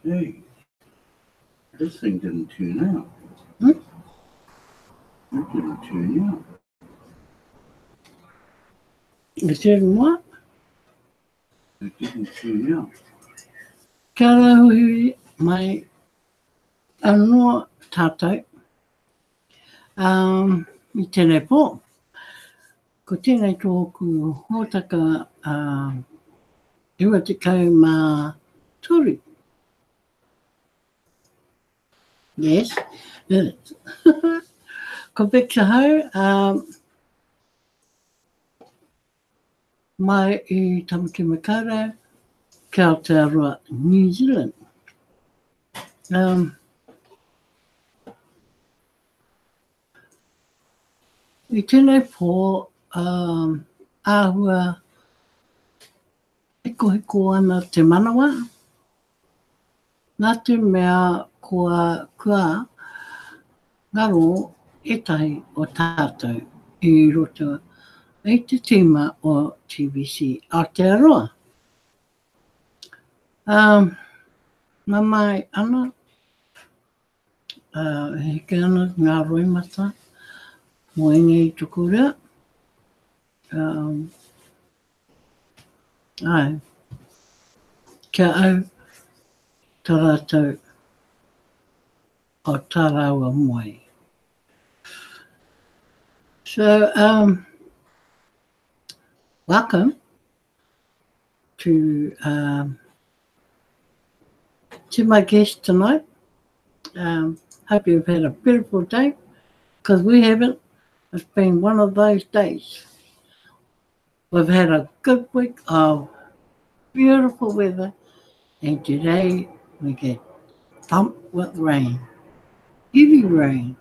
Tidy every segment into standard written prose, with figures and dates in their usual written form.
Hey, this thing didn't tune out. Hmm? It didn't tune out. It didn't what? It didn't tune out. Kia ora hui mai anō tātou. I tēnei pō. Ko tēnei tōku hōtaka 23 Yes, it is. Ko Victor Ho, mai I Tamaki Makaurau, kia Aotearoa, New Zealand. I tēnei pō, āhua hiko ana te manawa. Nā te mea kua ngaro etahi o tātou I roto I te tīma o TBC Aotearoa. Nā mai ana, heke ana ngā roimata, mo inga I tuku rea. Ai, kia au tā rātou o tā rāua moe. So, welcome to my guest tonight. Hope you've had a beautiful day, because we haven't. It's been one of those days. We've had a good week of beautiful weather, and today we get thumped with rain. Heavy rain.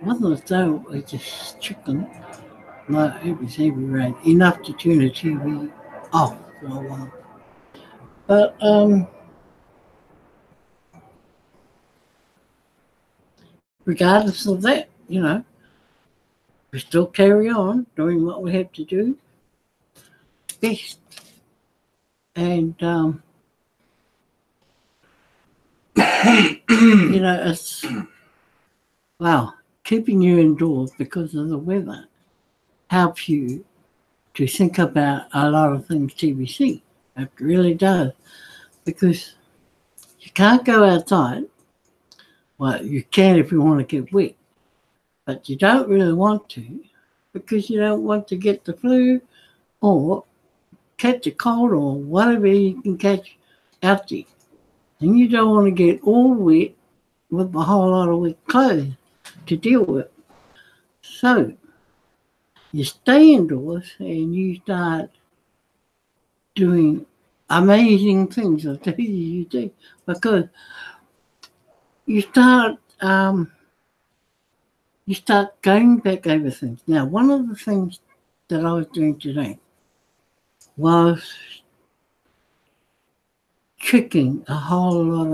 Wasn't as though it was just chicken. No, it was heavy rain. Enough to turn the TV off for a while. But regardless of that, we still carry on doing what we have to do best. And, it's, wow, keeping you indoors because of the weather helps you to think about a lot of things TBC. It really does. Because you can't go outside. Well, you can if you want to get wet. But you don't really want to, because you don't want to get the flu or catch a cold or whatever you can catch out there. And you don't want to get all wet with a whole lot of wet clothes to deal with. So you stay indoors and you start doing amazing things of you do, because you start going back over things. Now, one of the things that I was doing today was checking a whole lot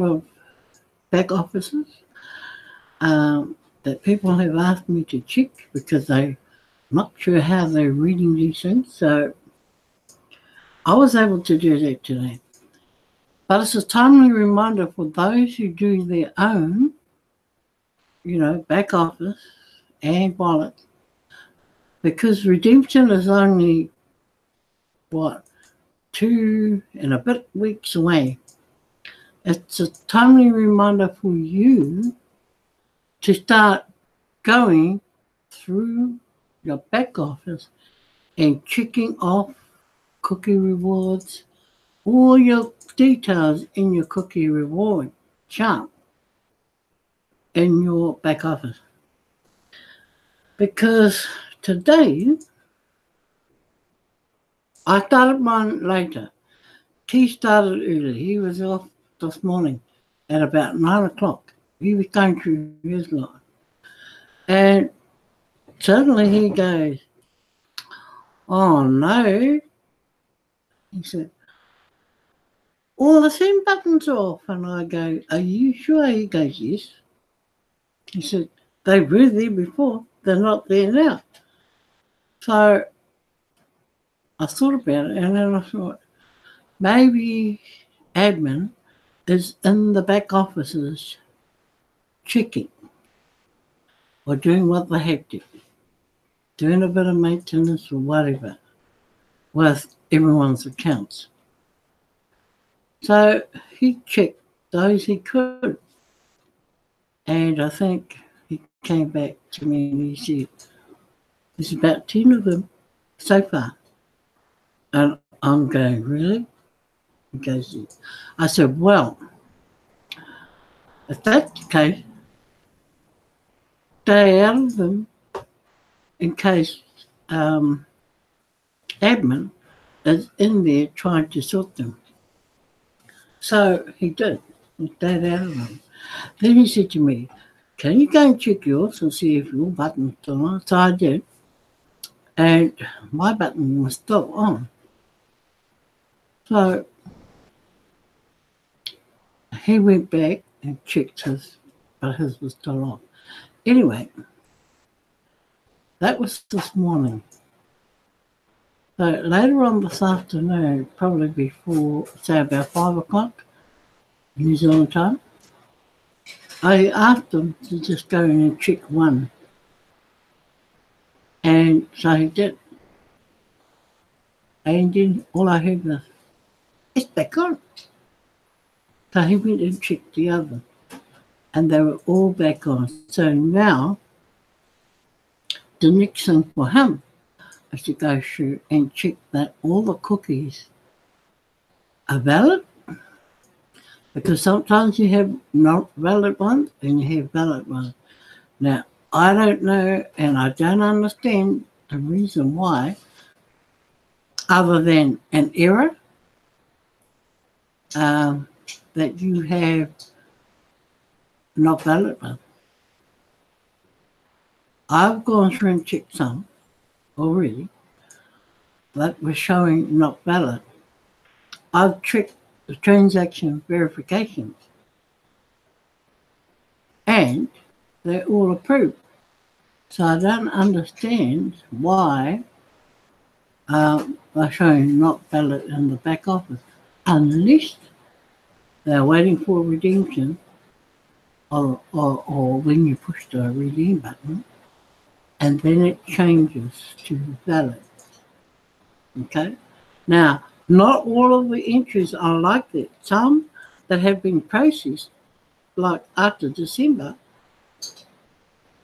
of back offices that people have asked me to check, because they're not sure how they're reading these things. So I was able to do that today. But it's a timely reminder for those who do their own, back office and wallet, because redemption is only, 2 and a bit weeks away. It's a timely reminder for you to start going through your back office and checking off cookie rewards, all your details in your cookie reward chart in your back office. Because today, I started mine later. He started early. He was off this morning at about 9 o'clock. He was going through his line. And suddenly he goes, "Oh no." He said, "All the same buttons are off." And I go, "Are you sure?" He goes, "Yes." He said, "They were there before. They're not there now." So I thought about it and then I thought maybe admin is in the back offices checking or doing what they have to, doing a bit of maintenance or whatever with everyone's accounts. So he checked those he could. And I think he came back to me and he said, there's about 10 of them so far. And I'm going, really? He goes, "Yeah." I said, well, if that's the case, stay out of them in case admin is in there trying to sort them. So he did. He stayed out of them. Then he said to me, can you go and check yours and see if your button's still on? So I did. And my button was still on. So he went back and checked his, but his was still on. Anyway, that was this morning. So later on this afternoon, probably before, say about 5 o'clock, New Zealand time, I asked him to just go in and check one. And so he did. And then all I heard was, it's back on. So he went and checked the other. And they were all back on. So now, the next thing for him is to go through and check that all the cookies are valid. Because sometimes you have not valid ones and you have valid ones. Now, I don't know and I don't understand the reason why, other than an error that you have not valid ones. I've gone through and checked some already that were showing not valid. I've checked the transaction verifications and they're all approved. So I don't understand why they're showing not valid in the back office unless they're waiting for redemption or when you push the redeem button and then it changes to valid. Okay? Now, not all of the entries are like that. Some that have been processed, like after December,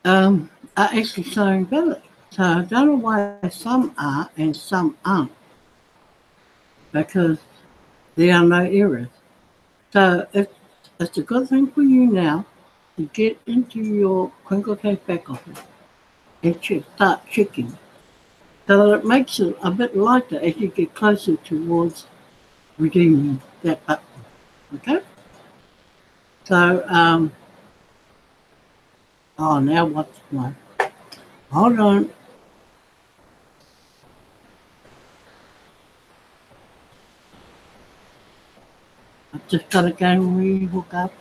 are actually showing valid. So I don't know why some are and some aren't, because there are no errors. So it's a good thing for you now to get into your Crinkle Cave back office and start checking. So that it makes it a bit lighter as you get closer towards redeeming that button. Okay? So, oh, now what's my, hold on. I've just got to go and re-hook up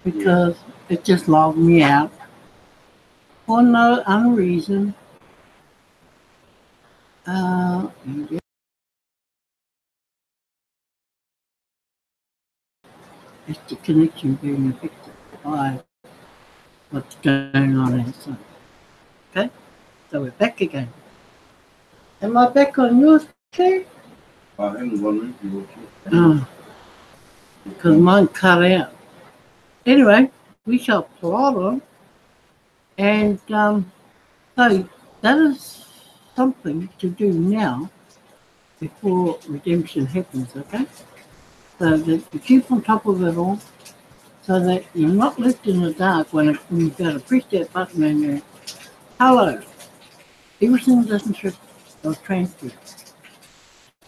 because it just logged me out for no other reason. Is the connection being affected by what's going on outside. Okay? So we're back again. Am I back on yours, okay? I haven't gone into your Oh, because mine cut out. Anyway, we shall plot on. And so that is something to do now before redemption happens, okay? So that you keep on top of it all so that you're not left in the dark when you go to press that button and you're, hello, everything doesn't shift or transfer.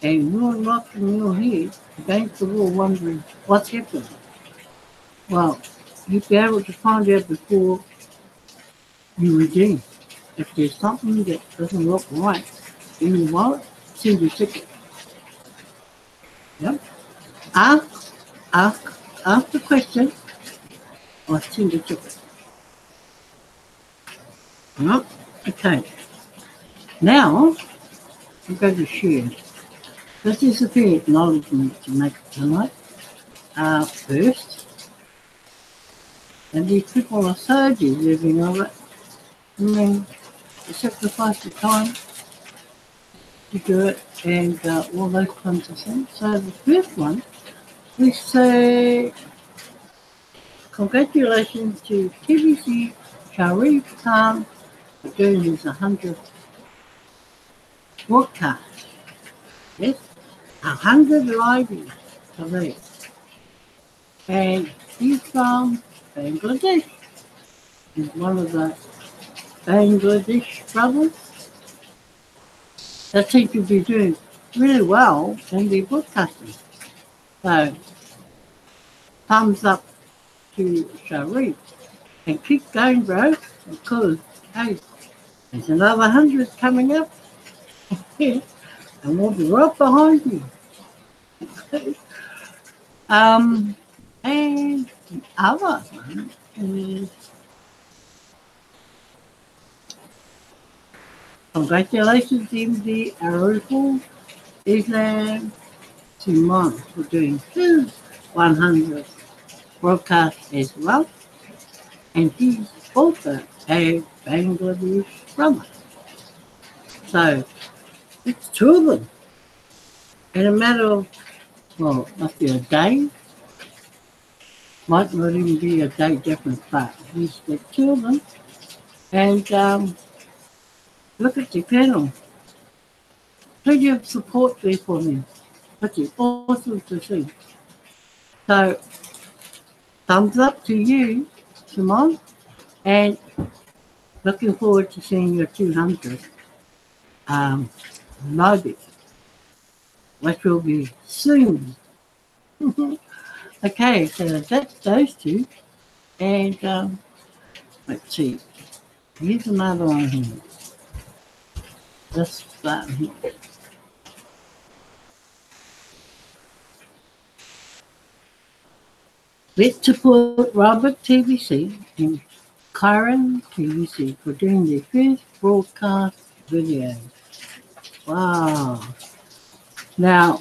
And you're locked in your head against the wall wondering what's happening. Well, you'll be able to find out before you redeem. If there's something that doesn't look right in your wallet, send your ticket. Yep. Ask the question or send a ticket. Yep. Okay. Now, I'm going to share. This is a few acknowledgements to make tonight. First, and these people are so deserving of it. I mean, they sacrifice the time to do it and all those kinds of things. So the first one, we say congratulations to TBC Sharif Khan for doing his 100th broadcast. Yes, 100 libraries for that. And he's from Bangladesh. He's one of the Bangladesh brothers that seem to be doing really well in their broadcasting. So, thumbs up to Sharif. And keep going, bro, because, hey, there's another 100 coming up. And we'll be right behind you. And the other one is congratulations MD Aruful Islam Simon for doing his 100th broadcast as well. And he's also a Bangladesh brother. So it's two of them. In a matter of, well, must be a day. Might not even be a day difference, but he's got two of them. And look at the panel. Plenty of support there for them, which is awesome to see. So, thumbs up to you, Simone, and looking forward to seeing your 200 library, which will be soon. Okay, so that's those two. And let's see, here's another one here. This one here. Let's support Robert TVC and Karen TVC for doing their first broadcast video. Wow. Now,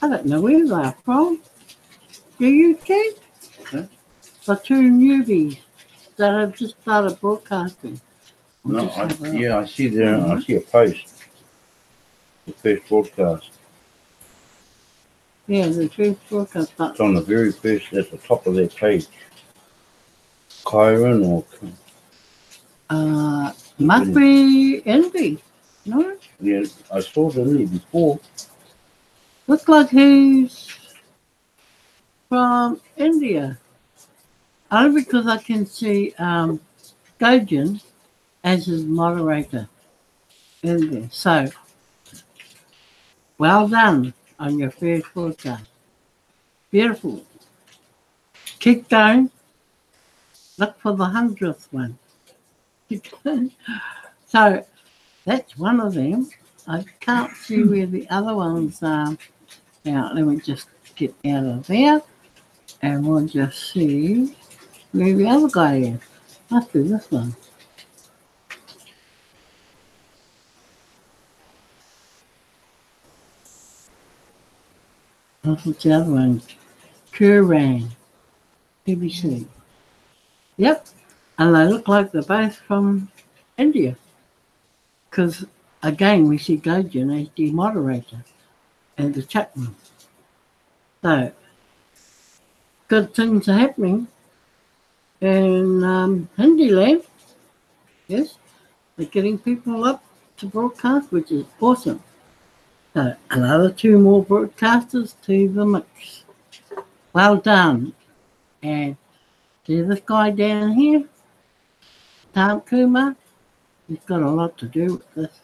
I don't know where they're from. Do you, Chief? Okay. The two newbies that have just started broadcasting. No, I see there. I see a post. The first broadcast. Yeah, the first broadcast. It's on the very first, at the top of their page. Kyron or Must be Envy. No? yeah, I saw them there before. Looks like he's from India. Only because I can see Gojan as his moderator in there. So, well done on your first broadcast. Beautiful. Keep going. Look for the 100th one. So, that's one of them. I can't see where the other ones are. Now, let me just get out of there. And we'll just see where the other guy is. Must be this one. That's the other one. Turan, BBC. Yep. And they look like they're both from India. Because, again, we see Gojan as the moderator and the chat room. So, good things are happening in Hindi land. Yes, they're getting people up to broadcast, which is awesome. So, another two more broadcasters to the mix. Well done. And see this guy down here, Tam Kumar. He's got a lot to do with this.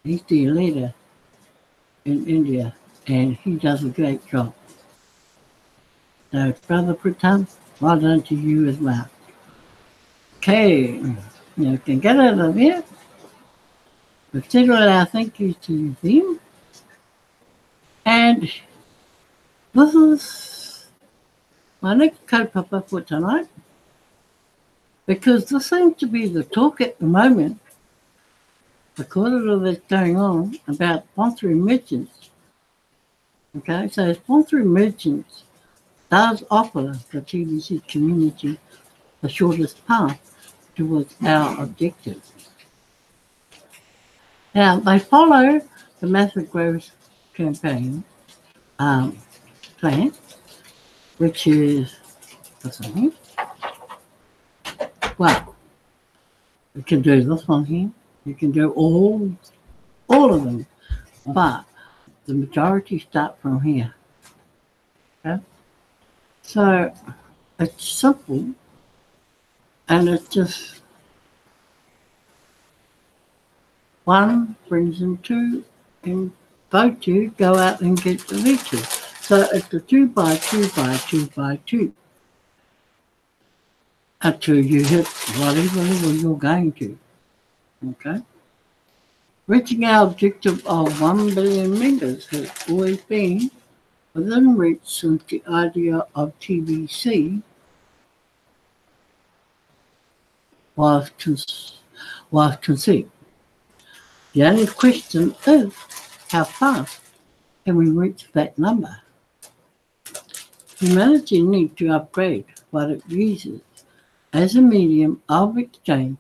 He's the leader in India, and he does a great job. So, Brother Pritam, well done to you as well. Okay, you can get out of there. We've said all our thank yous to them. And this is my next kaupapa for tonight, because this seems to be the talk at the moment because of all that's going on about sponsoring merchants. Okay, so sponsoring merchants does offer the TBC community the shortest path towards our objectives. Now, they follow the Massive Growth Campaign plan, which is this one here. Well, you can do this one here. You can do all of them, but the majority start from here. Okay? So it's simple, and it's just one brings them two, and vote two, go out and get the leeches. So it's a 2 by 2 by 2 by 2 until you hit whatever level you're going to. Okay? Reaching our objective of 1 billion members has always been within reach since the idea of TBC was conceived. The only question is, how fast can we reach that number? Humanity needs to upgrade what it uses as a medium of exchange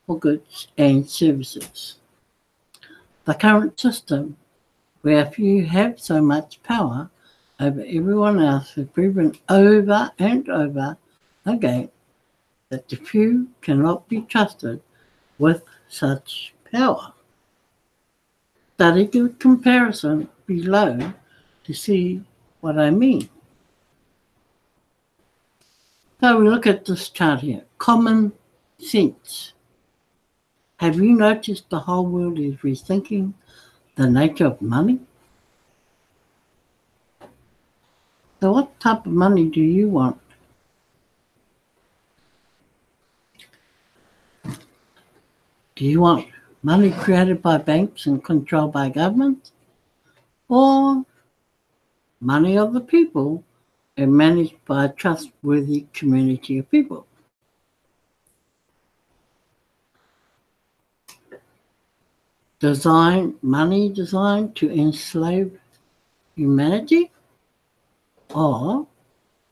for goods and services. The current system, where few have so much power over everyone else, has proven over and over again that the few cannot be trusted with such power. Study the comparison below to see what I mean. So we look at this chart here, common sense. Have you noticed the whole world is rethinking the nature of money? So what type of money do you want? Do you want money created by banks and controlled by governments? Or money of the people and managed by a trustworthy community of people? Money designed to enslave humanity, or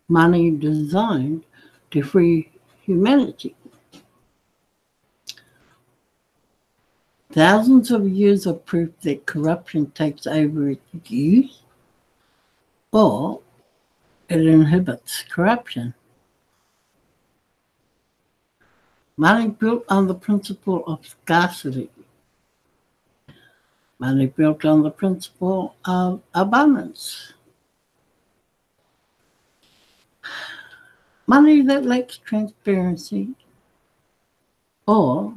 money designed to free humanity? Thousands of years of proof that corruption takes over its use, or it inhibits corruption. Money built on the principle of scarcity. Money built on the principle of abundance. Money that lacks transparency or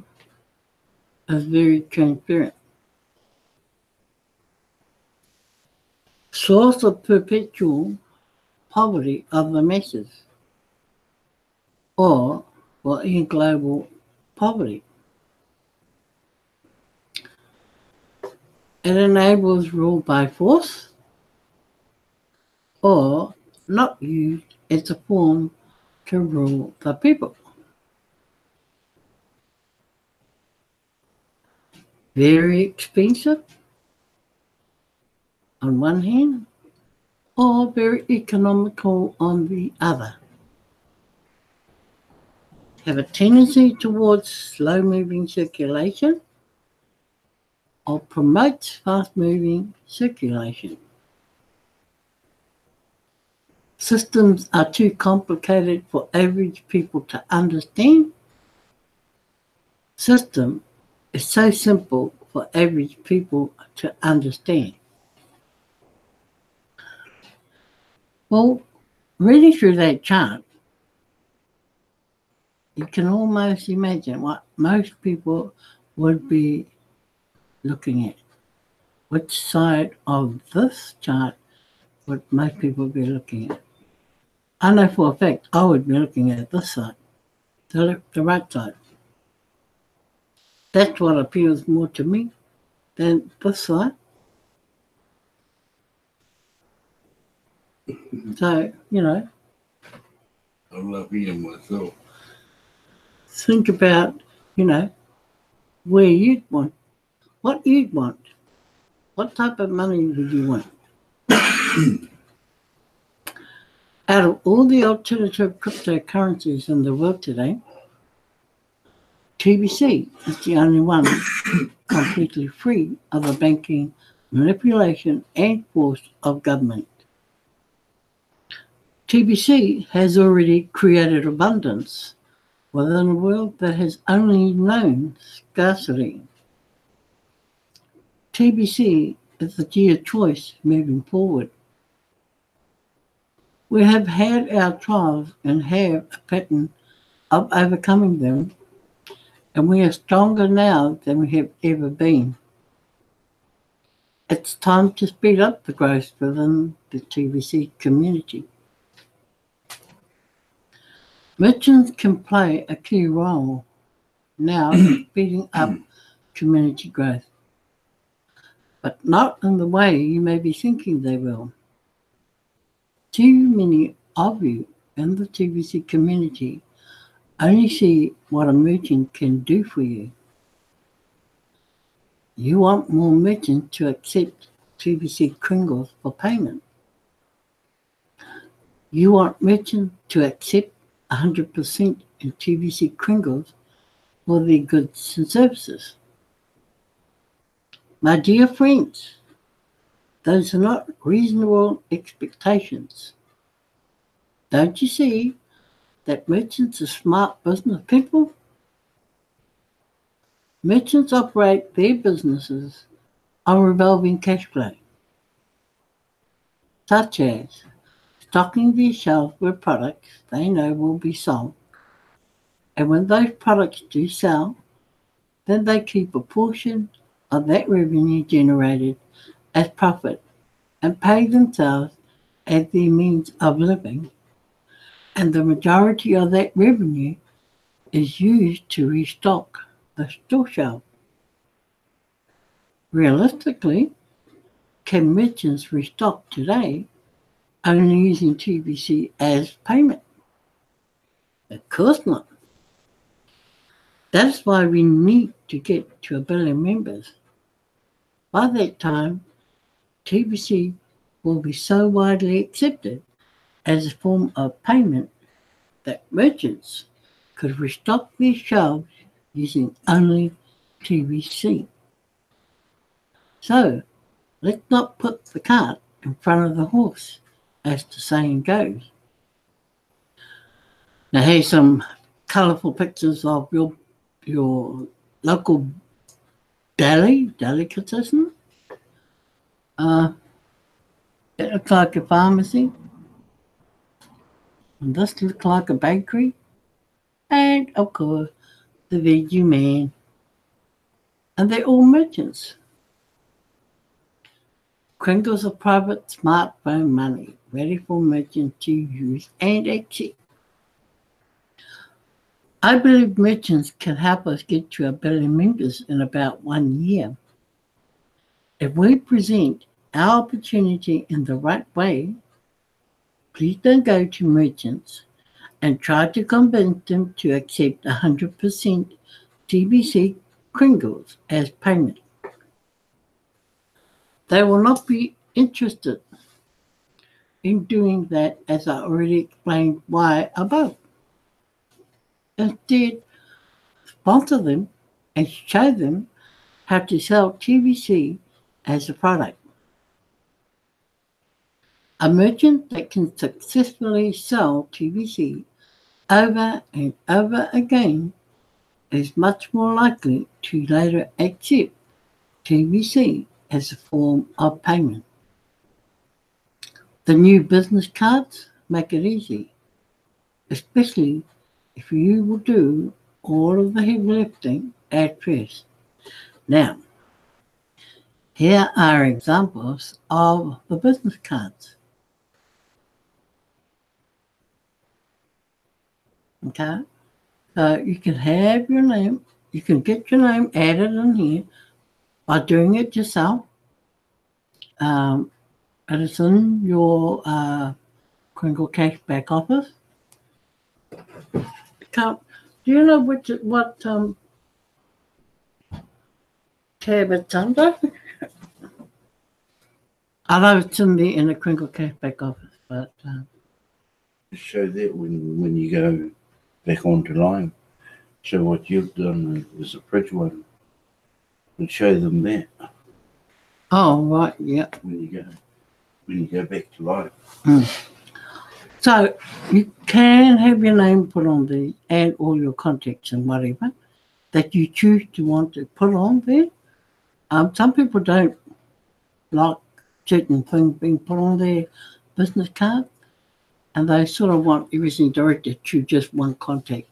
is very transparent. Source of perpetual poverty of the masses, or in global poverty. It enables rule by force, or not used as a form to rule the people. Very expensive on one hand, or very economical on the other. Have a tendency towards slow-moving circulation, or promotes fast-moving circulation. Systems are too complicated for average people to understand. System is so simple for average people to understand. Well, reading through that chart, you can almost imagine what most people would be looking at. Which side of this chart would most people be looking at? I know for a fact I would be looking at this side, the right side. That's what appeals more to me than this side. So, I love eating myself. Think about, where you'd want what you'd want. What type of money would you want? Out of all the alternative cryptocurrencies in the world today, TBC is the only one completely free of the banking, manipulation, and force of government. TBC has already created abundance within a world that has only known scarcity. TBC is the dear choice moving forward. We have had our trials and have a pattern of overcoming them, and we are stronger now than we have ever been. It's time to speed up the growth within the TBC community. Merchants can play a key role now in speeding up community growth, but not in the way you may be thinking they will. Too many of you in the TBC community only see what a merchant can do for you. You want more merchants to accept TBC Kringles for payment. You want merchants to accept 100% in TBC Kringles for their goods and services. My dear friends, those are not reasonable expectations. Don't you see that merchants are smart business people? Merchants operate their businesses on revolving cash flow, such as stocking their shelves with products they know will be sold, and when those products do sell, then they keep a portion of that revenue generated as profit and pay themselves as their means of living, and the majority of that revenue is used to restock the store shelf. Realistically, can merchants restock today only using TBC as payment? Of course not. That's why we need to get to 1 billion members. By that time, TBC will be so widely accepted as a form of payment that merchants could restock their shelves using only TBC. So, let's not put the cart in front of the horse, as the saying goes. Now here's some colourful pictures of your local delicatessen. It looks like a pharmacy. And this looks like a bakery. And of course, the Veggie Man. And they're all merchants. Kringles are private smartphone money, ready for merchants to use and accept. I believe merchants can help us get to 1 billion members in about 1 year. If we present our opportunity in the right way, please don't go to merchants and try to convince them to accept 100% TBC Kringles as payment. They will not be interested in doing that, as I already explained why above. Instead, sponsor them and show them how to sell TBC as a product. A merchant that can successfully sell TBC over and over again is much more likely to later accept TBC as a form of payment. The new business cards make it easy, especially if you will do all of the heavy lifting at first. Now, here are examples of the business cards. Okay, so you can have your name, you can get your name added in here by doing it yourself. It is in your Kringle Cash back office. Do you know what tab it's under. Although it's in the Kringle Cashback office, but Show that when you go back onto line. Show what you've done is a fridge one. And show them that oh right, yeah. when you go back to line. So you can have your name put on there and all your contacts and whatever that you choose to want to put on there. Some people don't like certain things being put on their business card, and they sort of want everything directed to just one contact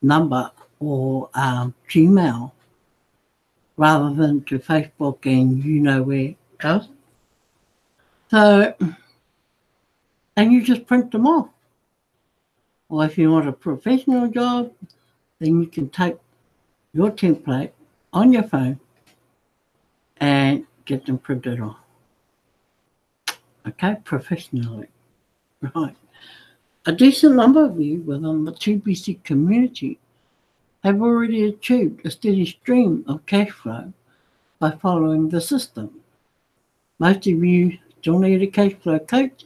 number or Gmail rather than to Facebook and you know where else. So, and you just print them off. Or if you want a professional job, then you can take your template on your phone and get them printed off. Okay, professionally. Right. A decent number of you within the TBC community have already achieved a steady stream of cash flow by following the system. Most of you still need a cash flow coach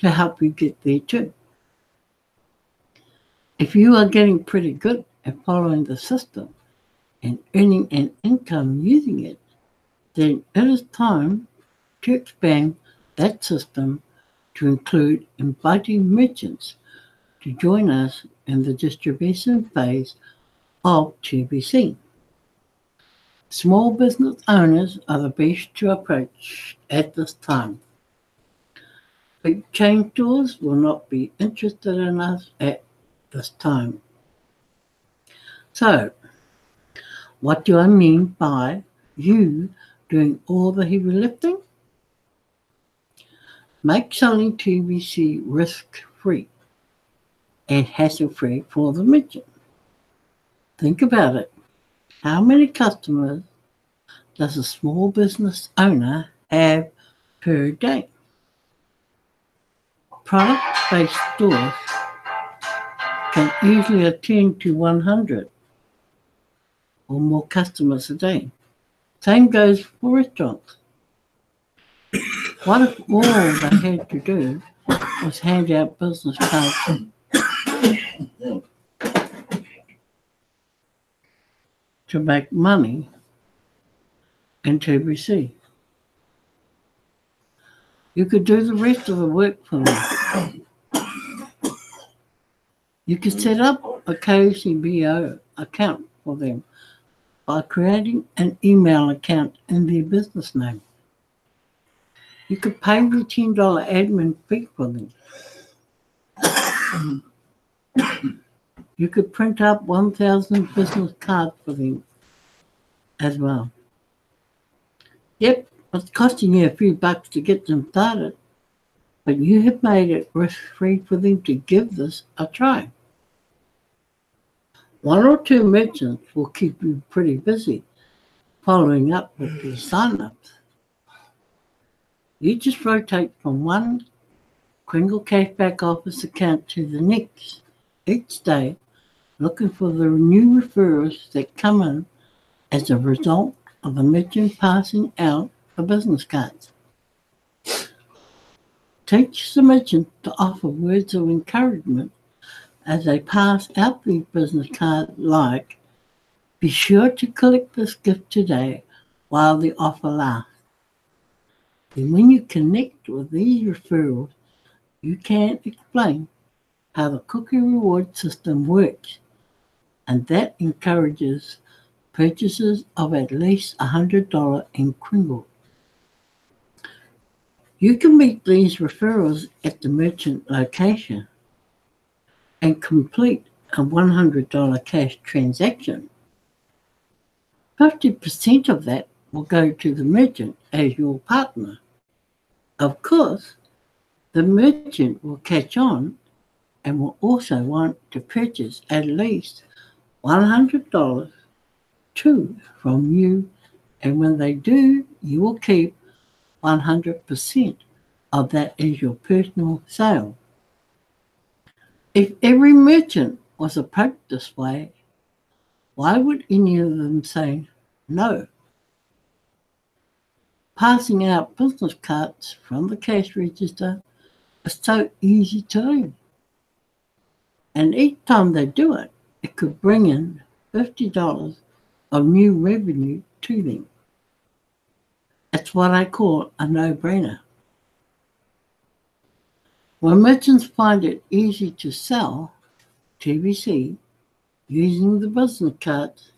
to help you get there too. If you are getting pretty good at following the system and earning an income using it, then it is time to expand that system to include inviting merchants to join us in the distribution phase of TBC. Small business owners are the best to approach at this time. Big chain stores will not be interested in us at this time. So, what do I mean by you doing all the heavy lifting? Make selling TBC risk-free and hassle-free for the merchant. Think about it. How many customers does a small business owner have per day? Product-based stores can easily attend to 100 or more customers a day. Same goes for restaurants. What if all they had to do was hand out business cards to make money in TBC? You could do the rest of the work for them. You could set up a KCBO account for them by creating an email account in their business name. You could pay the $10 admin fee for them. You could print up 1,000 business cards for them as well. Yep, it's costing you a few bucks to get them started, but you have made it risk-free for them to give this a try. 1 or 2 merchants will keep you pretty busy following up with your sign-ups. You just rotate from one Kringle Cashback office account to the next each day, looking for the new referrals that come in as a result of the merchant passing out the business cards. Teach the merchant to offer words of encouragement as they pass out these business cards like, be sure to collect this gift today while the offer lasts. And when you connect with these referrals, you can explain how the cookie reward system works, and that encourages purchases of at least $100 in Kringle. You can meet these referrals at the merchant location and complete a $100 cash transaction. 50% of that will go to the merchant as your partner. Of course, the merchant will catch on and will also want to purchase at least $100 too from you, and when they do, you will keep 100% of that as your personal sale. If every merchant was approached this way, why would any of them say no? passing out business cards from the cash register is so easy to do. And each time they do it, it could bring in $50 of new revenue to them. That's what I call a no-brainer. When merchants find it easy to sell TVC using the business cards,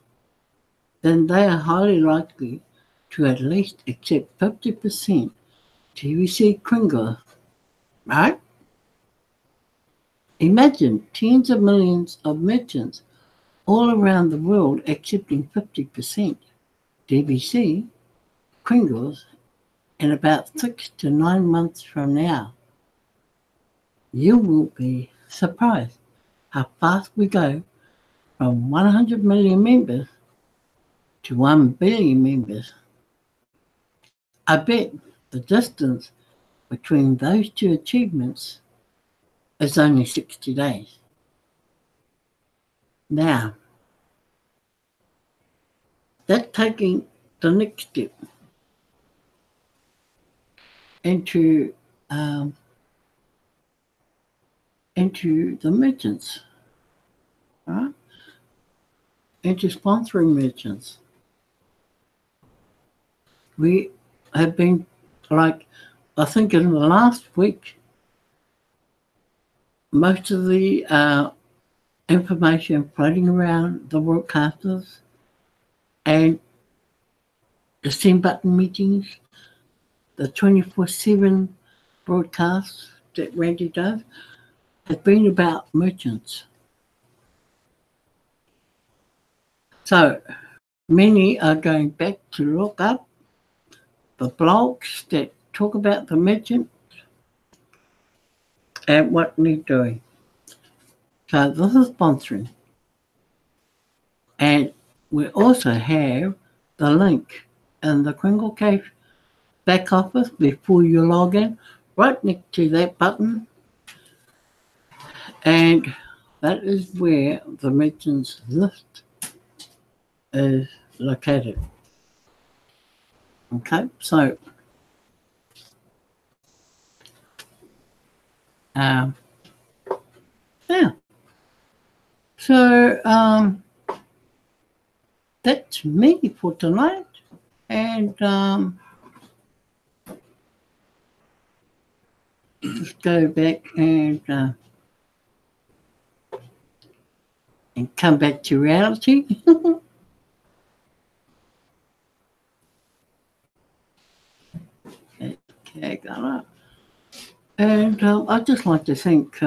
then they are highly likely to at least accept 50% TVC Kringle, right? Imagine tens of millions of merchants all around the world accepting 50% TVC Kringles in about 6 to 9 months from now. You will be surprised how fast we go from 100 million members to 1 billion members. I bet the distance between those two achievements is only 60 days. Now, that's taking the next step into the merchants, right? Into sponsoring merchants. We have been, like, I think in the last week, most of the information floating around the broadcasters and the send button meetings, the 24/7 broadcasts that Randy does, has been about merchants. So many are going back to look up the blogs that talk about the merchant and what they're doing. So this is sponsoring. And we also have the link in the Kringle Cash back office before you log in, right next to that button. And that is where the merchants list is located. Okay, so yeah. So that's me for tonight. And just go back and come back to reality. Okay, got it. And I'd just like to thank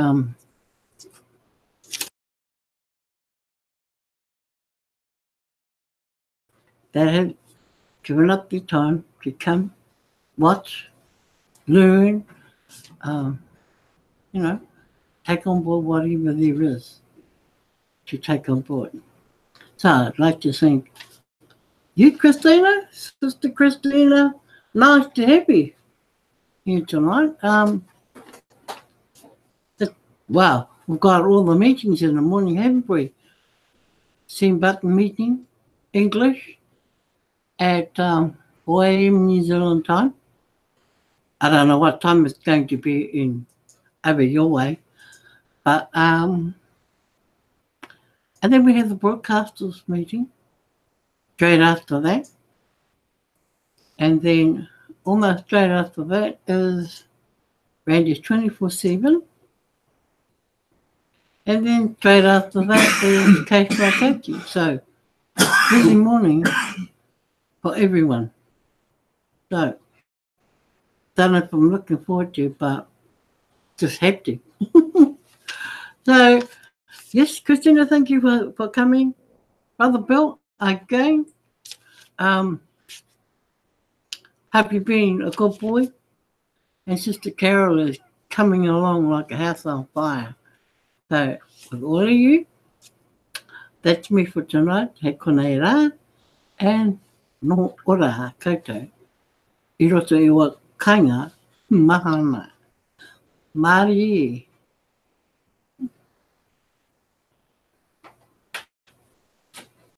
that have given up their time to come, watch, learn, take on board whatever there is to take on board. So I'd like to thank you, Christina, Sister Christina. Nice to have you here tonight. Wow, we've got all the meetings in the morning, haven't we? Send button meeting, English, at 4 a.m. New Zealand time. I don't know what time it's going to be in over your way, but and then we have the broadcasters meeting straight after that, and then almost straight after that is Randy's 24/7, and then straight after that is Cash by Coaching. So busy morning for everyone. So don't know if I'm looking forward to, but just have to. So yes, Christina, thank you for coming. Brother Bill, again, hope you've been a good boy. And Sister Carol is coming along like a house on fire. So with all of you, that's me for tonight. He konei rā, and no ora koutou. I roto i wa kainga, mahana. Mārie.